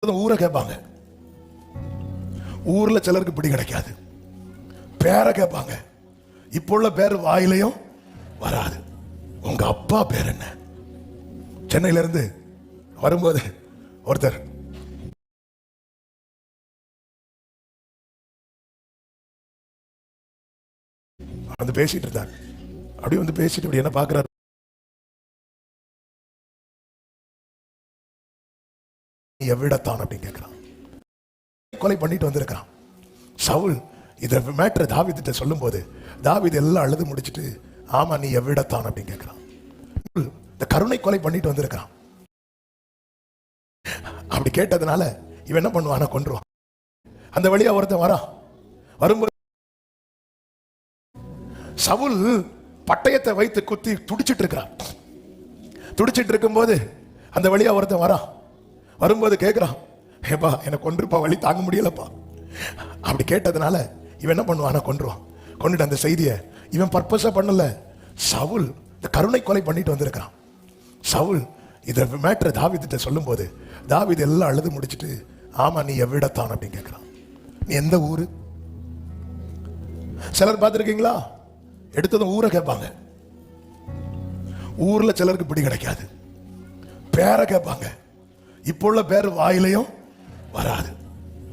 ஊரை கேட்பாங்க. ஊர்ல சிலருக்கு பிடி கிடைக்காது. பேரை கேட்பாங்க. இப்போ உள்ள பேர் வாயிலையும் வராது. உங்க அப்பா பேர் என்ன? சென்னையில இருந்து வரும்போது ஒருத்தர் வந்து பேசிட்டு இருந்தார். அப்படி வந்து பேசிட்டு அப்படி என்ன பாக்குறாரு, எவ்விடத்தான் அப்படின்னு கேட்கிறான். கொலை பண்ணிட்டு வந்திருக்கிறான். சவுல் இத மேட்டரை தாவீதுட்ட சொல்லும் போது தாவீது எல்லாம் அழுது முடிச்சுட்டு, ஆமா நீ எவ்விடத்தான் அப்படின்னு கேட்கிறான். இந்த கருணை கொலை பண்ணிட்டு வந்திருக்கிறான். அப்படி கேட்டதுனால இவன் என்ன பண்ணுவானா, கொன்றுவான். அந்த வழியா ஒருத்தன் வரான். வரும்போது சவுல் பட்டயத்தை வைத்து குத்தி துடிச்சிட்டு இருக்கிறான். துடிச்சிட்டு இருக்கும் போது அந்த வழியா ஒருத்தன் வரான். வரும்போது கேட்கிறான், ஏப்பா எனக்கு கொன்றுப்பா, வழி தாங்க முடியலப்பா. அப்படி கேட்டதுனால இவன் என்ன பண்ணுவானா, கொன்றுவான். கொண்டுட்டு அந்த செய்தியை இவன் பர்பஸா பண்ணல. சவுல் இந்த கருணை கொலை பண்ணிட்டு வந்திருக்கிறான். சவுல் இத மேட்டரை தாவீதுட்ட சொல்லும் போது தாவீது எல்லாம் அழுது முடிச்சுட்டு, ஆமா நீ எவ்விடத்தான் அப்படின்னு கேட்கிறான். நீ எந்த ஊரு? சிலர் பார்த்திருக்கீங்களா, எடுத்ததும் ஊரை கேட்பாங்க. ஊர்ல சிலருக்கு பிடி கிடைக்காது. பேரை கேட்பாங்க. இப்போ உள்ள பேர் வாயிலையும் வராது.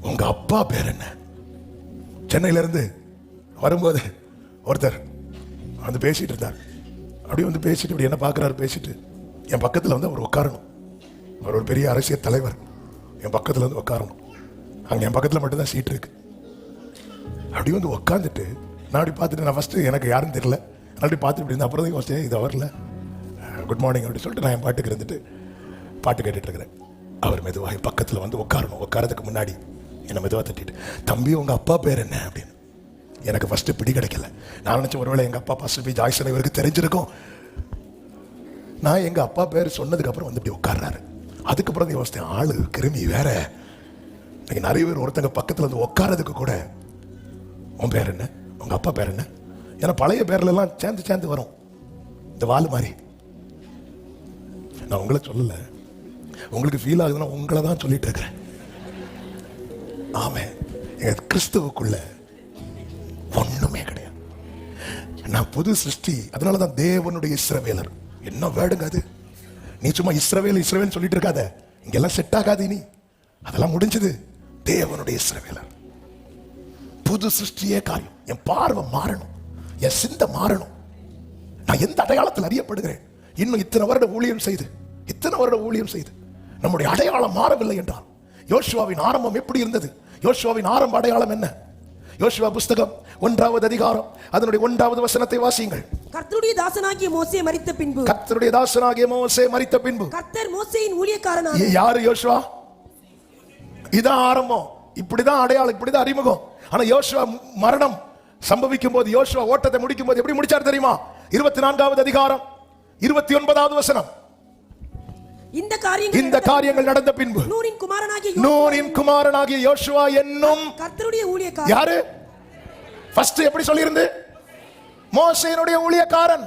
உங்க அப்பா பேர் என்ன? சென்னையில இருந்து வரும்போது ஒருத்தர் வந்து பேசிட்டு இருந்தார். அப்படி வந்து பேசிட்டு அப்படி என்ன பாக்குறாரு, பேசிட்டு என் பக்கத்துல வந்து அவர் உட்காரணும். அவர் ஒரு பெரிய அரசியல் தலைவர். என் பக்கத்துல வந்து உட்காரணும். அங்க என் பக்கத்துல மட்டும்தான் சீட் இருக்கு. அப்படி வந்து உட்காந்துட்டு நான் அப்படி பார்த்துட்டு, நான் ஃபர்ஸ்ட் எனக்கு யாரும் தெரியல, அப்படி பார்த்துட்டு இப்படி இருந்தேன். அப்புறம் யோசிச்சேன், இது வரல, குட் மார்னிங் அப்படின்னு சொல்லிட்டு நான் என் பாட்டுக்கு இருந்துட்டு பாட்டு கேட்டுட்டு இருக்கிறேன். அவர் மெதுவாக பக்கத்தில் வந்து உட்காரணும். உட்காரதுக்கு முன்னாடி என்னை மெதுவாக தட்டிட்டு, தம்பி உங்க அப்பா பேர் என்ன அப்படின்னு. எனக்கு ஃபர்ஸ்ட் பிடி கிடைக்கல. நான் நினைச்சேன் ஒருவேளை எங்க அப்பா பாஸ்டர் பி ஜாய்சன் இவருக்கு தெரிஞ்சிருக்கும். நான் எங்க அப்பா பேர் சொன்னதுக்கு அப்புறம் வந்து இப்படி உட்கார்றாரு. அதுக்கப்புறம் யோசித்தேன், ஆளு கிருமி வேற. இன்னைக்கு நிறைய பேர் ஒருத்தங்க பக்கத்தில் வந்து உட்காரதுக்கு கூட உன் பேர் என்ன, உங்க அப்பா பேர் என்ன, ஏன்னா பழைய பேர்ல எல்லாம் சேர்ந்து சேர்ந்து வரும், இந்த வால் மாதிரி. நான் உங்களை சொல்லல, உங்களுக்கு ஃபீல் ஆகுதுன்னா உங்களை தான் சொல்லிட்டு இருக்கிறேன். ஆமே, எங்க கிறிஸ்துவுக்குள்ள ஒண்ணுமே கிடையாது. நான் புது சிருஷ்டி. அதனாலதான் தேவனுடைய இஸ்ரவேலர். என்ன வேடுங்க அது? நீ சும்மா இஸ்ரவேல் இஸ்ரவேல் சொல்லிட்டு இருக்காத, இங்கெல்லாம் செட் ஆகாது. நீ அதெல்லாம் முடிஞ்சது. தேவனுடைய இஸ்ரவேலர், புது சிருஷ்டியே காரியம். என் பார்வை மாறணும், என் சிந்தை மாறணும். நான் எந்த அடையாளத்தில் அறியப்படுகிறேன்? இன்னும் இத்தனை வருட ஊழியம் செய்து நம்முடைய அடையாளம் மாறவில்லை என்றால், யோசுவாவின் ஆரம்பம் எப்படி இருந்தது? யோசுவாவின் ஆரம்ப அடையாளம் என்ன? யோசுவா புஸ்தகம் 1வது அதிகாரம் அதனுடைய 1வது வசனத்தை வாசியுங்கள். கர்த்தருடைய தாசனாகிய மோசே மரித்த பின்பு கர்த்தர் மோசேயின் ஊழியக்காரனாக. யாரு? யோசுவா. இதான் ஆரம்பம். இப்படிதான் அடையாளம், இப்படிதான் அறிமுகம். ஆனா யோசுவா மரணம் சம்பவிக்கும் போது, யோசுவா ஓட்டத்தை முடிக்கும் போது எப்படி முடிச்சார் தெரியுமா? 24வது அதிகாரம் 29வது வசனம். இந்த காரியங்கள் நடந்த பின்பு நூனின் குமாரனாகிய யோசுவா என்னும் கர்த்தருடைய ஊழியக்காரன். யாரு? ஃபர்ஸ்ட் எப்படி சொல்லியிருந்து? மோசேயினுடைய ஊழியக்காரன்.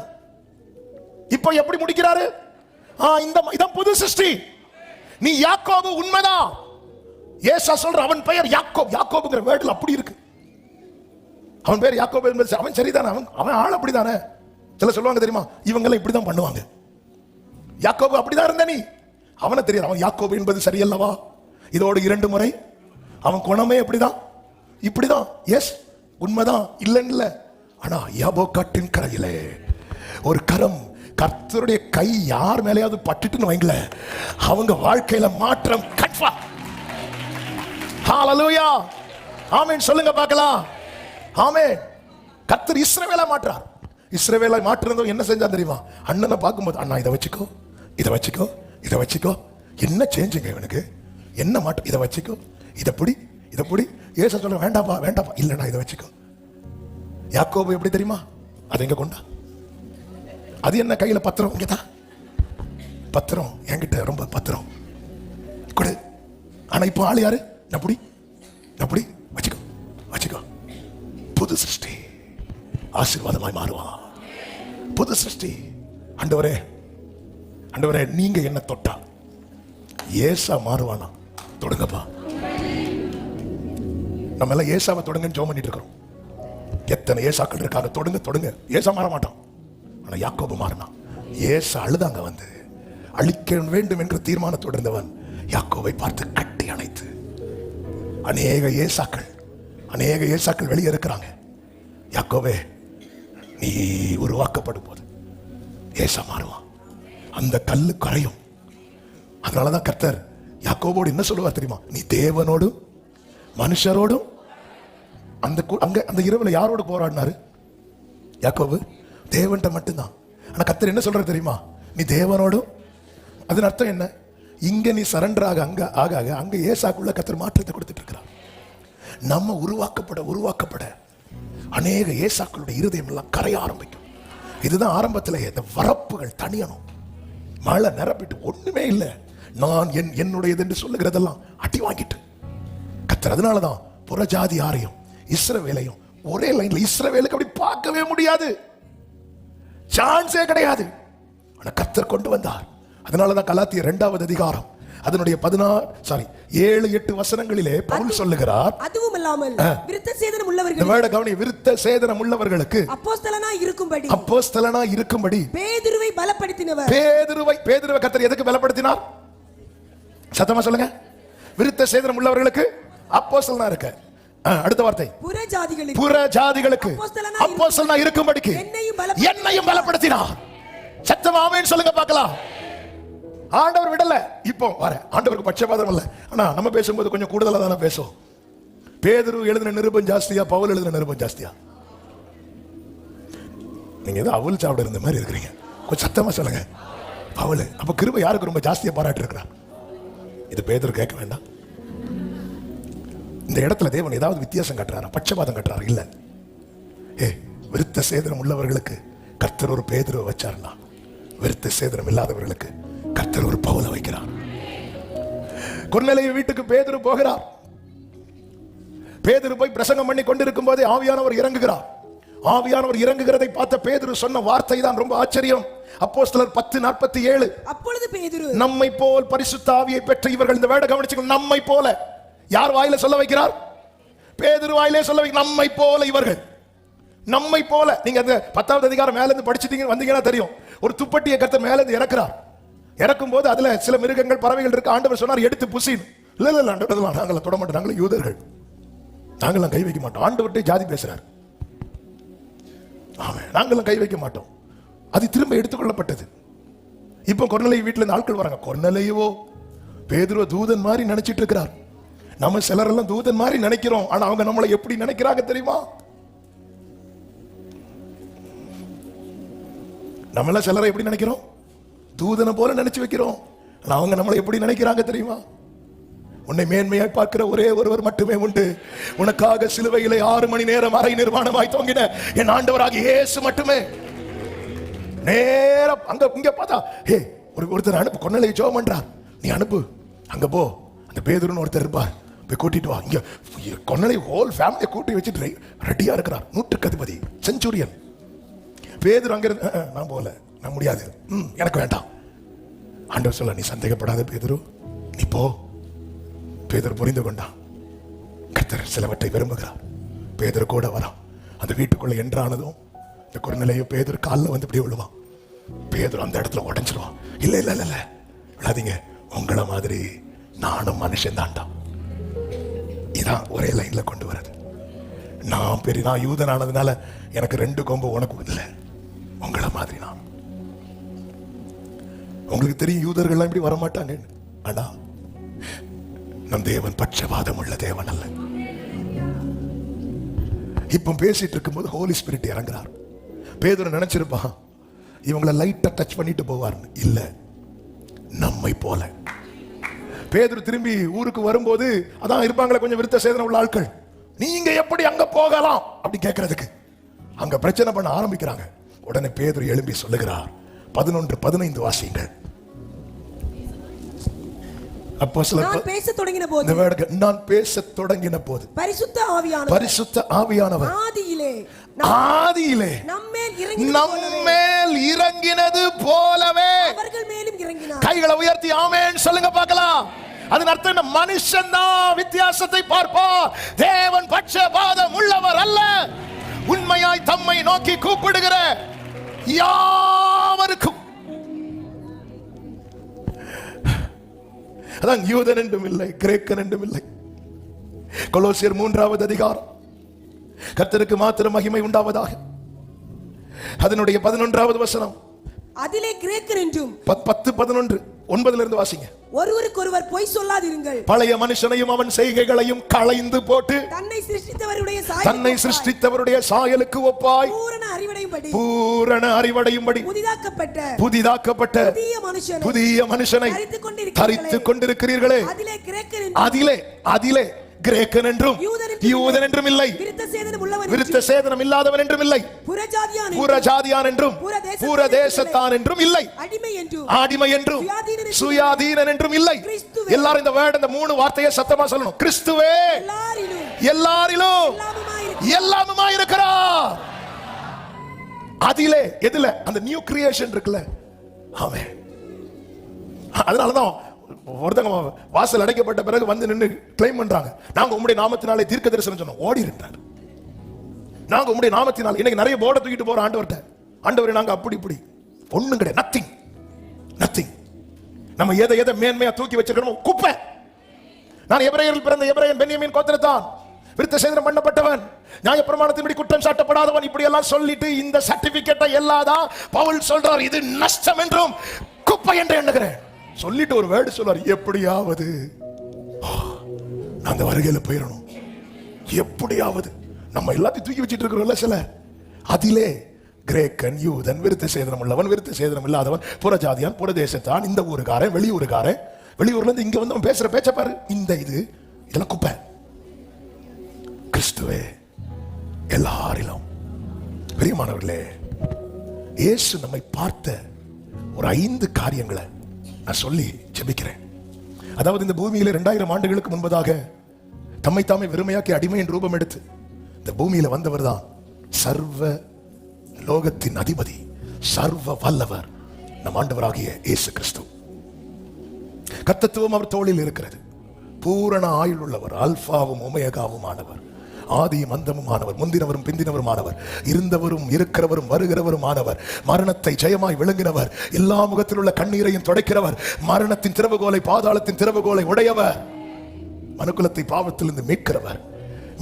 இப்போ எப்படி முடிக்கிறாரு? இதான் புது சிருஷ்டி. நீ யாக்கோபு, உண்மைதான். ஏசா சொல்ற அவன் பெயர் யாக்கோப். யாக்கோபுங்கிற வேர்ட்ல அப்படி இருக்கு. அவன் பேர் யாக்கோபு என்பது அவன் சரிதானே? அவன் ஆள் அப்படிதானே? சில சொல்லுவாங்க தெரியுமா, இவங்க எல்லாம் இப்படிதான் பண்ணுவாங்க. யாக்கோபு அப்படிதான் இருந்த நீ, அவனை தெரியாது. அவன் யாக்கோபு என்பது சரியல்லவா? இதோடு 2 முறை அவன் குணமே அப்படிதான், இப்படிதான். எஸ், உண்மைதான், இல்லைன்னு இல்லை. ஆனா யாபோக்காட்டின் கரையிலே ஒரு கரம், கர்த்தருடைய கை யார் மேலேயாவது பட்டுட்டுன்னு வைங்கள, அவங்க வாழ்க்கையில மாற்றம் கன்ஃபார்ம். ஹalleluya, ஆமென் சொல்லுங்க பார்க்கலாம். ஆமென். கர்த்தர் இஸ்ரவேலை மாற்றார். இஸ்ரவேலை மாற்றுறதும் என்ன செஞ்சா தெரியுமா? அண்ணனை பார்க்கும்போது, அண்ணா இதை வச்சுக்கோ, இதை வச்சுக்கோ, இதை வச்சுக்கோ. என்ன சேஞ்சுங்க இவனுக்கு? என்ன மாற்றம்? இதை வச்சுக்கோ, இதை புடி, இதை புடி. ஏசா சொல்ல, வேண்டாப்பா வேண்டாப்பா, இல்லைண்ணா இதை வச்சுக்கோ. யாக்கோபு எப்படி தெரியுமா? அதை எங்க கொண்டா? அது என்ன கையில பத்திரம்? இங்கதான் பத்திரம், என்கிட்ட ரொம்ப பத்திரம் கொடு. ஆனா இப்போ ஆள் யாரு? நப்புடி நப்புடி, வச்சுக்கோ வச்சுக்கோ. புது சிருஷ்டி ஆசீர்வாதமாய் மாறுவான். புது சிருஷ்டி. ஆண்டவரே, ஆண்டவரே நீங்க என்ன தொட்டா ஏசா மாறுவானா? தொடுங்கப்பா. நம்ம எல்லாம் ஏசாவை தொடுங்கன்னு ஜெபம் பண்ணிட்டு இருக்கிறோம். எத்தனை ஏசாக்கள் இருக்காங்க, தொடுங்க தொடுங்க. ஏசா மாற மாட்டான், ஆனா யாக்கோபு மாறினான். ஏசா அழுதாங்க வந்து, அழிக்க வேண்டும் என்ற தீர்மானத்தோடு இருந்தவன் யாக்கோபை பார்த்து கட்டி அணைத்து. அநேக ஏசாக்கள் வெளியே இருக்கிறாங்க. யாக்கோபே, நீ உருவாக்கப்படும் போது ஏசா மாறுவான், அந்த கல்லு கரையும். அதனாலதான் கர்த்தர் யாக்கோபோடு என்ன சொல்லுவார் தெரியுமா? நீ தேவனோடும் மனுஷரோடும். அந்த இரவுல யாரோடு போராடினாரு யாக்கோபு? தேவன்ட்ட மட்டும்தான். ஆனா கர்த்தர் என்ன சொல்றாரு தெரியுமா? நீ தேவனோடும். அதன் அர்த்தம் என்ன? இங்க நீ சரண்டர் ஆக அங்க ஏசாக்குள்ள கர்த்தர் மாற்றத்தை கொடுத்துட்டு இருக்கிறார். நம்ம உருவாக்கப்பட அநேக ஏசாக்களுடைய இருதயம் எல்லாம் கரைய ஆரம்பிக்கும். இதுதான் ஆரம்பத்தில் இந்த வரப்புகள் தனியணும், மழை நிரப்பிட்டு ஒண்ணுமே இல்லை, நான் என்னுடையது என்று சொல்லுகிறதெல்லாம் அடி வாங்கிட்டு கர்த்தர். அதனாலதான் புறஜாதி யாரையும் இஸ்ரவேலையும் ஒரே லைன்ல, இஸ்ரவேலுக்கு அப்படி பார்க்கவே முடியாது, சான்ஸே கிடையாது. ஆனா கர்த்தர் கொண்டு வந்தார். அதனாலதான் கலாத்தியர் 2வது அதிகாரம் அதனுடைய 7-8 வசனங்களிலே பவுல் சொல்லுகிறார், அதுவும் இல்லாமல் விருத்த சேதனம் உள்ளவர்கள், விருத்த சேதனம் உள்ளவர்களுக்கு அப்போஸ்தலனா இருக்கும்படி பேதுருவை பலப்படுத்தினவர். பேதுருவை கர்த்தர் எதுக்கு பலப்படுத்தினார்? சத்தமா சொல்லுங்க. விருத்த சேதனம் உள்ளவர்களுக்கு அப்போஸ்தலனா இருக்க. அடுத்த வார்த்தை, புறஜாதிகளுக்கு அப்போஸ்தலனா இருக்கும்படிக்கு என்னையும் பலப்படுத்தினார். சத்தமா ஆமென் சொல்லுங்க பார்க்கலாம். ஆண்டவர் விடல. இப்போ வர ஆண்டவருக்கு பட்சபாதம் இல்ல, ஆனா நம்ம பேசும்போது கொஞ்சம் கூடுதலா தானே பேசும். பேதுரு எழுதின நிருபம் ஜாஸ்தியா, பவுல் எழுதின நிருபம் ஜாஸ்தியா? நீங்க ஏதோ அவல் சாப்பிட இருந்த மாதிரி இருக்கிறீங்க. கொஞ்சம் சத்தமா சொல்லுங்க. பவுல். அப்ப கிருபை யாருக்கு ரொம்ப ஜாஸ்தியா பாராட்டி இருக்கிறார்? இது பேதுரு கேட்க வேண்டாம். இந்த இடத்துல தேவன் ஏதாவது வித்தியாசம் கட்டுறாரா, பட்சபாதம் கட்டுறாரு? இல்ல. விருத்த சேதனம் உள்ளவர்களுக்கு கர்த்தர் ஒரு பேதுருவை வச்சாருன்னா, விருத்த சேதனம் இல்லாதவர்களுக்கு கர்த்தர் ஒரு பவுலை வைக்கிறார். கொர்நேலியு வீட்டுக்கு பேதுரு போகிறார். பேதுரு போய் பிரசங்கம் பண்ணி கொண்டிருக்கும் போதே ஆவியானவர் இறங்குகிறார். ஆவியானவர் இறங்குகிறதை பார்த்த பேதுரு சொன்ன வார்த்தை தான் ரொம்ப ஆச்சரியம். அப்போஸ்தலர் 10:47. அப்பொழுது பேதுரு, நம்மை போல் பரிசுத்த ஆவியை பெற்ற இவர்கள், இந்த வேர்டை கவனிச்சுக்கணும், நம்மை போல. யார் வாயில சொல்ல வைக்கிறார்? பேதுரு வாயிலே சொல்ல வைக்கிறார். நம்மை போல இவர்கள், நம்மை போல. நீங்க அந்த 10வது அதிகாரம் மேல இருந்து படிச்சிட்டீங்க வந்தீங்கன்னா தெரியும். ஒரு துப்பட்டியை கர்த்தர் மேல இருந்து இறக்குறார். இறக்கும் போது அதுல சில மிருகங்கள் பறவைகள் இருக்கு. ஆண்டவர் சொன்னார் எடுத்து புசின். இல்ல ஆண்டவர், நாங்கள தொட மாட்டோம், நாங்களும் யூதர்கள், நாங்களாம் கை வைக்க மாட்டோம். ஆண்டவர்கிட்ட ஜாதி பேசுறார். நாங்களும் கை வைக்க மாட்டோம். அது திரும்ப எடுத்துக்கொள்ளப்பட்டது. இப்போ கொர்நேலியு வீட்டுல இருந்து ஆட்கள் வராங்க. கொர்நேலியுவோ பேதுருவ தூதன் மாதிரி நினைச்சிட்டு இருக்கிறார். நம்ம சிலரெல்லாம் தூதன் மாதிரி நினைக்கிறோம், ஆனா அவங்க நம்மளை எப்படி நினைக்கிறாங்க தெரியுமா? நம்மள சிலரை எப்படி நினைக்கிறோம்? தூதனை போல நினைச்சு வைக்கிறோம். ஆனா அவங்க நம்மளை எப்படி நினைக்கிறாங்க தெரியுமா? உன்னை மேன்மையாய் பார்க்கிற ஒரே ஒருவர் மட்டுமே உண்டு. உனக்காக சிலுவையிலே 6 மணி நேரம் அரை நிர்வாணமாய் தொங்கின என் ஆண்டவராகிய இயேசு மட்டுமே. நேரம் அங்க இங்க பார்த்தா, ஒருத்தர் அனுப்பு, கொர்நேலியு ஜெபம் பண்றார், நீ அனுப்பு, அங்க போ, அந்த பேதுருன்னு ஒருத்தர் இருப்பார், போய் கூட்டிட்டு வா. இங்க கொர்நேலியு ஹோல் ஃபேமிலியை கூட்டி வச்சுட்டு ரெடியா இருக்கிறார். 100க்கு அதிபதி, செஞ்சுரியன். பேதுரு அங்க இருந்து, நான் போல, நான் முடியாது, எனக்கு வேண்டாம். ஆண்டவர் சொல்ல, நீ சந்தேகப்படாத பேதுரு, நீ போ. பேதுரு புரிந்து கொண்டான். கர்த்தர் சிலவற்றை விரும்புகிறார். பேதுரு கூட வரான். அந்த வீட்டுக்குள்ள என்றானதும் இந்த கொர்நேலியு பேதுரு காலில் வந்து இப்படி விழுவான். பேதுரு அந்த இடத்துல உடஞ்சிருவான். இல்ல இல்ல இல்ல விழாதீங்க, உங்களை மாதிரி நானும் மனுஷன் தாண்டா. இதான் ஒரே லைன்ல கொண்டு வர்றது. நான் யூதனானதுனால எனக்கு 2 கொம்பு, உனக்கு இல்லை, உங்களை மாதிரி நான். உங்களுக்கு தெரியும் யூதர்கள் இப்படி வரமாட்டாங்க. ஆனா நம் தேவன் பட்சபாதம் உள்ள தேவன் அல்ல. இப்ப பேசிட்டு இருக்கும்போது ஹோலி ஸ்பிரிட் இறங்குறார். பேதுரு நினைச்சிருப்பான் இவங்களை லைட்டா டச் பண்ணிட்டு போவார்னு. இல்ல, நம்மை போல. பேதுரு திரும்பி ஊருக்கு வரும்போது அதான் இருப்பாங்களே கொஞ்சம் விருத்த சேதனம் உள்ள ஆட்கள், நீங்க எப்படி அங்க போகலாம் அப்படி கேட்கறதுக்கு அங்க பிரச்சனை பண்ண ஆரம்பிக்கிறாங்க. உடனே பேதுரு எழும்பி சொல்லுகிறார். 11:15 வாசியுங்கள். நான் பேசத் தொடங்கின போது பரிசுத்த ஆவியானவர் ஆதியிலே நம்மேல் இறங்கினது போலவே அவர்கள் மேலும் இறங்கினார். கைகளை உயர்த்தி ஆமென் சொல்லுங்க பார்க்கலாம். அதன் அர்த்தம் என்ன? மனுஷன் தான் வித்தியாசத்தை பார்ப்பார், தேவன் பட்சபாதம் உள்ளவர் அல்ல. உண்மையாய் தம்மை நோக்கி கூப்பிடுகிற யாவருக்கும், அதான் யூதன் என்றும் இல்லை, கிரேக்கன் என்றும் இல்லை. கொலோசியர் 3வது அதிகாரம், கர்த்தருக்கு மாத்திரம் மகிமை உண்டாவதாக, அதனுடைய 11வது வசனம். அதிலே கிரேக்கர் என்றும் 10:11 9 இருந்து வாசிங்க. ஒருவருக்கொருவர் பொய் சொல்லாதிருங்கள், பழைய மனுஷனையும் அவன் செய்கைகளையும் களைந்து போட்டு தன்னை சிருஷ்டித்தவருடைய சாயலுக்கு ஒப்பாய் பூரண அறிவடையும்படி புதிதாக்கப்பட்ட புதிய மனுஷனை தரித்துக் கொண்டிருக்கிறீர்களே. அதிலே கிரேக்கன் என்றும் யூதன் என்றும் இல்லை, விருத்த சேதனம் இல்லாதவன் என்றும் இல்லை, புறஜாதியான் என்றும் புறதேசத்தான் என்றும் இல்லை, அடிமை என்றும் சுயாதீனன் என்றும் இல்லை. எல்லாரும் இந்த வேர்ட், இந்த 3 வார்த்தையை சத்தமா சொல்லணும். கிறிஸ்துவே எல்லாரிலும் எல்லாமுமாய் இருக்கிறார். அதிலே, எதுல? அந்த நியூ கிரியேஷன் இருக்குல்ல. ஆமென். அதனாலதான் ஒருத்தங்க வாசல் அடைக்கப்பட்ட பிறகு வந்து நின்று கிளைம் பண்றாங்க, நாங்க உம்முடைய நாமத்தினாலே தீர்க்க தரிசனம் சொன்னோம். ஓடி இருந்தார். நாங்க உம்முடைய நாமத்தினால். இன்னைக்கு நிறைய போர்டை தூக்கிட்டு போற ஆண்டவர்ட்ட, ஆண்டவரே நாங்க அப்படி இப்படி ஒண்ணும் கிடையாது. நத்திங். நம்ம எதை மேன்மையா தூக்கி வச்சிருக்கோம், குப்பை. நான் எபிரேயரில் பிறந்த எபிரேயன், பென்யமீன் கோத்திரத்தான், விருத்த சேதனம் பண்ணப்பட்டவன், நியாயப்பிரமாணத்தின்படி குற்றம் சாட்டப்படாதவன், இப்படி எல்லாம் சொல்லிட்டு இந்த சர்டிபிகேட்டை எல்லாதான் பவுல் சொல்றார், இது நஷ்டம் என்றும் குப்பை என்று எண்ணுகிறேன். சொல்லிட்டு ஒரு வேர்டு சொல்றார், எப்படியாவது அந்த வருகையில போயிடணும், எப்படியாவது. நம்ம எல்லாத்தையும் தூக்கி வச்சிட்டு இருக்கிறோம்ல சில. அதிலே கிரேக்கன், யூதன், விருத்த சேதனம் உள்ளவன், விருத்த சேதனம் இல்லாதவன், புறஜாதியான், புறதேசத்தான், இந்த ஊருக்காரன், வெளியூருக்காரன், வெளியூர்ல இருந்து இங்க வந்து அவன் பேசுற பேச்ச பாரு, இதெல்லாம் குப்பை. கிறிஸ்துவே எல்லாரிலும். பிரியமானவர்களே, இயேசு நம்மை பார்த்த ஒரு 5 காரியங்களை நான் சொல்லி ஜெபிக்கிறேன். அதாவது இந்த பூமியில 2000 ஆண்டுகளுக்கு முன்பதாக தம்மை தாமே வெறுமையாக்கி அடிமையின் ரூபம் எடுத்து இந்த பூமியில வந்தவர் தான் சர்வ லோகத்தின் அதிபதி, சர்வ வல்லவர், நம் ஆண்டவராகிய இயேசு கிறிஸ்து. கர்த்தத்துவம் அவர் தோளில் இருக்கிறது. பூரண ஆயுள் உள்ளவர், அல்பாவும் ஒமேகாவும் ஆனவர், ஆதியும் அந்தமுமானவர், முந்தினவரும் பிந்தினவருமானவர், இருந்தவரும் இருக்கிறவரும் வருகிறவரும் ஆனவர், மரணத்தை ஜெயமாய் விளங்கினவர், எல்லா முகத்தில் உள்ள கண்ணீரையும் துடைக்கிறவர், மரணத்தின் திறவுகோலை, பாதாளத்தின் திறவுகோலை உடையவர், மனுக்குலத்தை பாவத்திலிருந்து மீட்கிறவர்,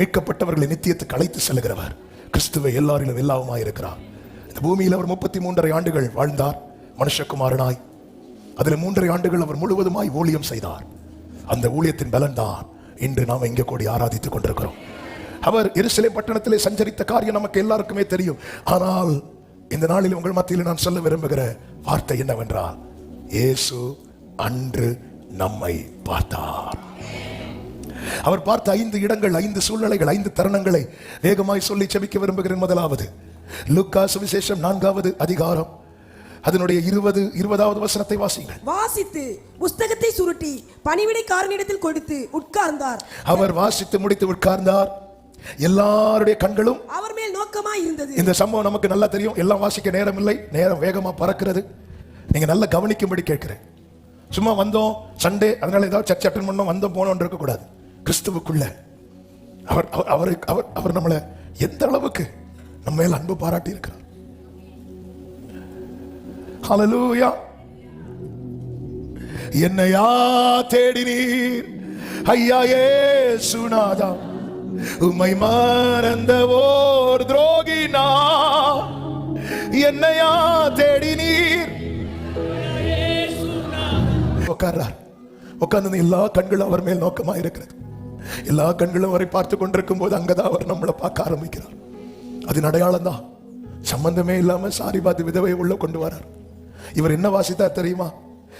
மீட்கப்பட்டவர்களை நித்தியத்துக்கு அழைத்து செல்கிறவர். கிறிஸ்துவை எல்லாரிலும் எல்லாவுமாய் இருக்கிறார். இந்த பூமியில் அவர் 33.5 ஆண்டுகள் வாழ்ந்தார் மனுஷகுமாரனாய். அதில் 3.5 ஆண்டுகள் அவர் முழுவதுமாய் ஊழியம் செய்தார். அந்த ஊழியத்தின் பலன் தான் இன்று நாம் இங்கே கூடி ஆராதித்துக் கொண்டிருக்கிறோம். அவர் எருசலேம் பட்டணத்திலே சஞ்சரித்த காரியம் நமக்கு எல்லாருக்குமே தெரியும். ஆனால் இந்த நாளில் உங்கள் மத்தியில் நான் சொல்ல விரும்புகிற வார்த்தை என்னவென்றால், இயேசு அன்று நம்மை பார்த்தார். அவர் பார்த்த 5 இடங்கள், 5 சூழ்நிலைகள், 5 தருணங்களை வேகமாய் சொல்லி செபிக்க விரும்புகிறேன். முதலாவது, லூக்கா சுவிசேஷம் 4வது அதிகாரம், அதனுடைய 20வது வசனத்தை வாசிங்கள். வாசித்து புத்தகத்தை சுருட்டி பணிவிடைக்காரனிடத்தில் கொடுத்து உட்கார்ந்தார். அவர் வாசித்து முடித்து உட்கார்ந்தார். எல்லாருடைய கண்களும் அவர் மேல் நோக்கமாய் இருந்தது. இந்த சம்பவம் நமக்கு நல்லா தெரியும். எல்லாம் வாசிக்க நேரம் இல்லை, நேரம் வேகமா பறக்கிறது. நீங்க நல்லா கவனிக்கும்படி கேட்கிறேன். சும்மா வந்தோம் சண்டே, அதனால ஏதாவது சர்ச் அட்டெண்ட் பண்ணோம், வந்தோம் போனோம் இருக்க கூடாது. கிறிஸ்துவுக்குள்ள அவர் நம்மளை எந்த அளவுக்கு நம்ம மேல் அன்பு பாராட்டி இருக்கிறார். ஹல்லேலூயா. என்னையா தேடினீர் ஐயா இயேசுநாதா, உம்மை மறந்த ஓர் துரோகினா, என்னையா தேடினீர். உட்கார்றார். உட்கார்ந்து எல்லா கண்களும் அவர் மேல் நோக்கமா இருக்கிறது. எல்லா கண்களும் அவரை பார்த்து கொண்டிருக்கும் போது அங்கதான் அவர் நம்மளை பார்க்க ஆரம்பிக்கிறார். அதன் அடையாளம் தான் சம்பந்தமே இல்லாம சாரிபாத் விதவை உள்ள கொண்டு வரார். இவர் என்ன வாசித்தார் தெரியுமா?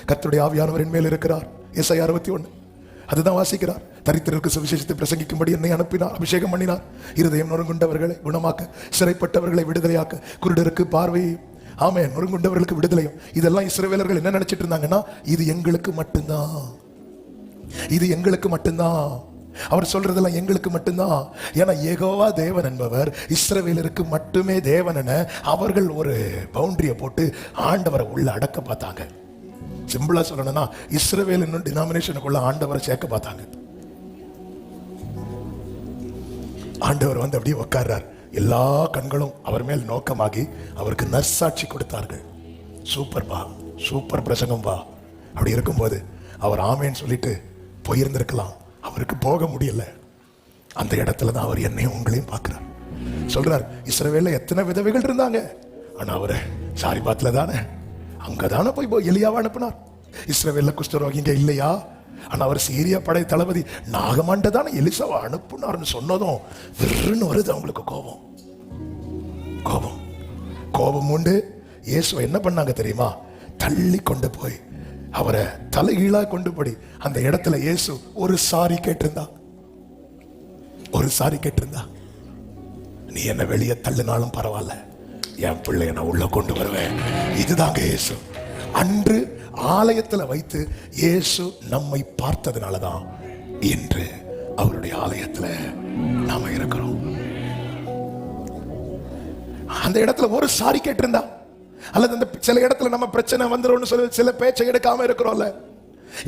கர்த்தருடைய ஆவியானவர் என் மேல் இருக்கிறார், ஏசாயா 61. அதுதான் வாசிக்கிறார். தரித்திரருக்கு சுவிசேஷத்தை பிரசங்கிக்கும்படி என்னை அனுப்பினார், அபிஷேகம் பண்ணினார், இருதயம் நொறுங்குண்டவர்களை குணமாக்க, சிறைப்பட்டவர்களை விடுதலையாக்க, குருடருக்கு பார்வையும், ஆமென், நொறுங்குண்டவர்களுக்கு விடுதலையும். இதெல்லாம் இஸ்ரவேலர்கள் என்ன நினைச்சிட்டு இருந்தாங்கன்னா, இது எங்களுக்கு மட்டும்தான், இது எங்களுக்கு மட்டும்தான். அவர் சொல்றதெல்லாம் எங்களுக்கு மட்டும்தான். ஏன்னா யெகோவா தேவன் என்பவர் இஸ்ரவேலருக்கு மட்டுமே தேவன் என அவர்கள் ஒரு பவுண்டரியை போட்டு ஆண்டவரை உள்ள அடக்க பார்த்தாங்க. சிம்பிளா சொல்லணும்னா இஸ்ரவேல் இன்னும் டினாமினேஷனுக்குள்ள ஆண்டவரை சேர்க்க பார்த்தாங்க. ஆண்டவர் வந்து அப்படியே உட்கார்றார். எல்லா கண்களும் அவர் மேல் நோக்கமாகி அவருக்கு நற்சாட்சி கொடுத்தார்கள். சூப்பர் பா, சூப்பர் பிரசங்கம் பா. அப்படி இருக்கும்போது அவர் ஆமேன்னு சொல்லிட்டு போயிருந்திருக்கலாம். அவருக்கு போக முடியல. அந்த இடத்துல தான் அவர் என்னையும் உங்களையும் பார்க்கிறார். சொல்றார், இஸ்ரவேல்ல எத்தனை விதவைகள் இருந்தாங்க, ஆனா அவரை சாரிபாத்ல தானே, அங்கதானே போய் எலியாவை அனுப்பினார். இஸ்ரவேல்ல குஷ்டரோகிங்க இல்லையா, ஆனா அவர் சீரிய படை தளபதி நாகமாண்ட தானே எலிசாவை அனுப்புனார்னு சொன்னதும் விருன்னு வருது அவங்களுக்கு கோபம். கோபம் கோபம் உண்டு. இயேசுவை என்ன பண்ணாங்க தெரியுமா? தள்ளி கொண்டு போய் அவரை தலைகீழா கொண்டு போய் அந்த இடத்துல இயேசு ஒரு சாரி கேட்டிருந்தா, ஒரு சாரி கேட்டிருந்தா, நீ என்ன வெளியே தள்ளினாலும் பரவாயில்ல, என் பிள்ளைய நான் உள்ள கொண்டு வருவேன். இதுதாங்க இயேசு. அன்று ஆலயத்துல வைத்து இயேசு நம்மை பார்த்ததுனாலதான் இன்று அவருடைய ஆலயத்துல நாம இருக்கிறோம். அந்த இடத்துல ஒரு சாரி கேட்டிருந்தா, அல்லது அந்த சில இடத்துல நம்ம பிரச்சனை வந்துடும் சொல்லி சில பேச்சை எடுக்காம இருக்கிறோம்ல,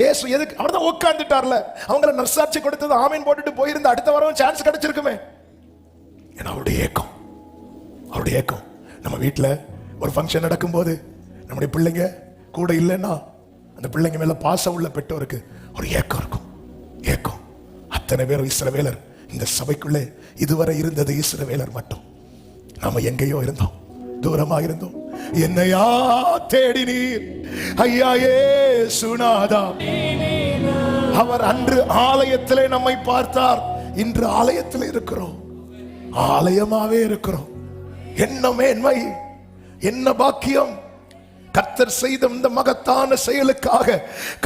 இயேசு எதுக்கு அவர்தான் உட்கார்ந்துட்டார்ல, அவங்கள நற்சாட்சி கொடுத்தது ஆமீன் போட்டுட்டு போயிருந்தா அடுத்த வாரம் சான்ஸ் கிடைச்சிருக்குமே. ஏன்னா அவருடைய ஏக்கம், அவருடைய ஏக்கம். நம்ம வீட்டுல ஒரு ஃபங்க்ஷன் நடக்கும் போது நம்முடைய பிள்ளைங்க கூட இல்லைன்னா அந்த பிள்ளைங்க மேல பாசம் உள்ள பெற்றோருக்கு ஒரு ஏக்கம் இருக்கும். ஏக்கம். அத்தனை பேரும் இஸ்ரவேலர். இந்த சபைக்குள்ளே இதுவரை இருந்தது இஸ்ரவேலர் மட்டும். நாம எங்கேயோ இருந்தோம், தூரமா இருந்தோம். என்னையா தேடினீர் ஐயா இயேசுநாதா. அவர் அன்று ஆலயத்திலே நம்மை பார்த்தார். இன்று ஆலயத்தில் இருக்கிறோம், ஆலயமாவே இருக்கிறோம். என்ன மேன்மை, என்ன பாக்கியம்! கர்த்தர் செய்த இந்த மகத்தான செயலுக்காக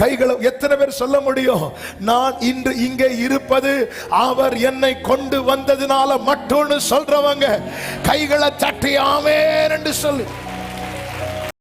கைகளை எத்தனை பேர் சொல்ல முடியும்? நான் இன்று இங்கே இருப்பது அவர் என்னை கொண்டு வந்ததுனால மட்டும்னு சொல்றவங்க கைகளை தட்டி ஆமென் என்று சொல்லு.